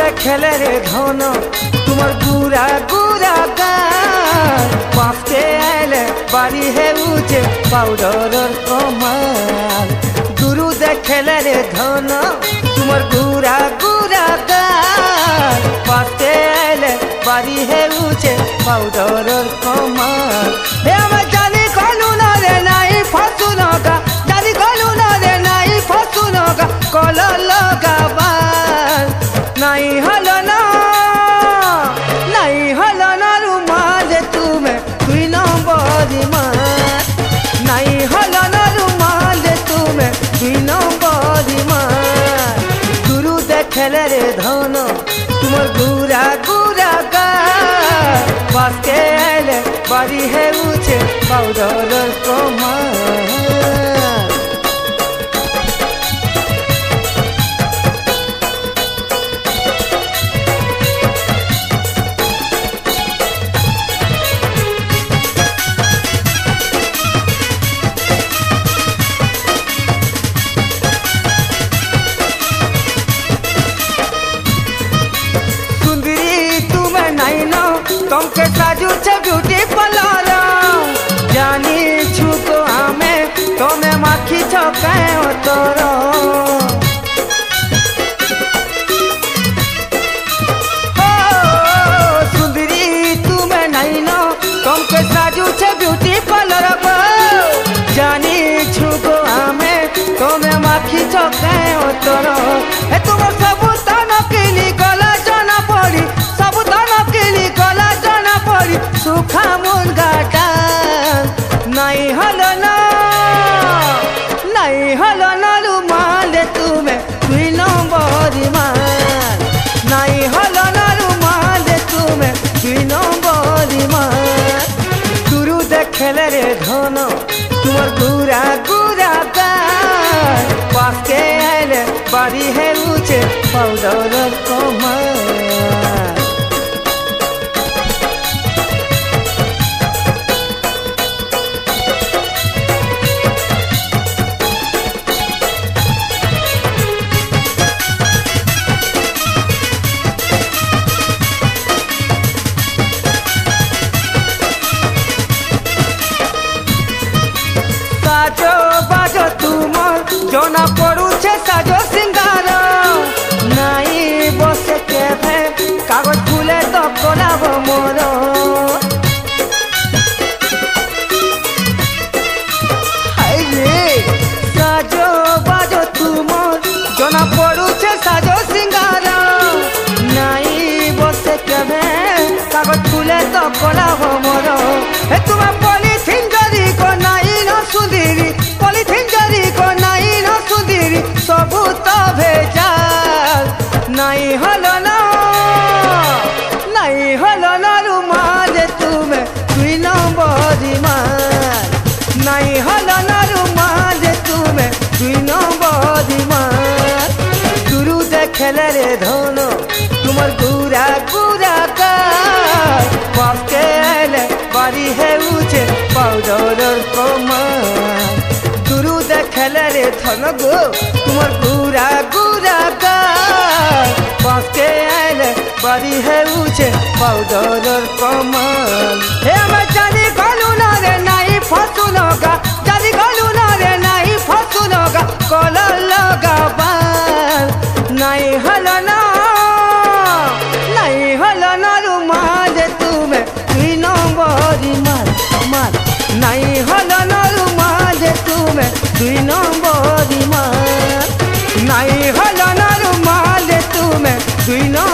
দেখলে রে ধন তোমার গুড়া গুড়া গান পাঁচকে এলে বাড়ি হেউছে পাউডারের কমাল গুরু দেখলে রে ধন তোমার গুড়া গুড়া গান পাঁচকে এলে বাড়ি হেউছে পাউডারের কমাল হে আমার জানি কলু না রে নাই ফসু নগা জানি কলু না রে নাই ফসু নগা কল লগাবার নাই হলো না নাই হলো না রুমাল তুমি দুই নম্বর মার নাই হলো না রুমাল তুমি দুই নম্বর মার গুরু দেখলে রে ধন তোমার গুড়া গুড়া গান পাশকে এলে বাড়ি হেউছে পাউডারের কমাল तुमके साजू छे ब्यूटी पार्लर जानी छु तो हमें तुम्हें माखी छके तोर सुंदरी तुम्हें नहीं नो तुमके साजू छे ब्यूटी पार्लर जानी छु तो हमें तुम्हें माखी छके तोर ए तुम सब ताना किली गला जाना पड़ी सब ताना किली गला सुखा मन गाटा नहीं हलो ना रुमाल तुम्हें दुई नंबर मार नहीं हलो ना रुमाल तुम्हें दुई नंबर मार गुरु देखले रे धन तुम्हार गुरा गुरा गान पाके एले बाड़ी हेउचे पाउडर कमाल साजो बाजो तुमर जना पड़ुछे साजो सिंगार नाई बसे केभे कागज फुले तो कोलाब मोर हाय रे साजो बाजो तुमर जना पड़ुछे साजो सिंगार नाई बसे केभे कागज फुले तो कोलाब मोर ए तुम पॉलिथिन जरी को नाई सुंदरी पॉलिथिन जरी को नाई न सुंदरी सबू तो भेजाल नहीं हलो ना रुमाल तुम्हें दुई नंबर मार नहीं हलो ना रुमाल तुम्हें दुई नंबर मार गुरु देखले रे धन तुम्हार गुरा गुरा गान पाके एले बाड़ी हेउचे पाउडर कमाल गुरु देखले रे धन गो तुम्हार गुरा गुरा गान पाके एले बाड़ी हेउचे पाउडर कमाल हे हमें जानी गलू ना रे नहीं फसू लगा जानी गलू ना रे नहीं फसू लगा कल लगाबार नहीं हलो ना रुमाल तुम्हें दुई नंबर मार नहीं हलो ना रुमाल तुम्हें दुई नंबर मार नहीं हलो ना रुमाल तुम्हें दुई नंबर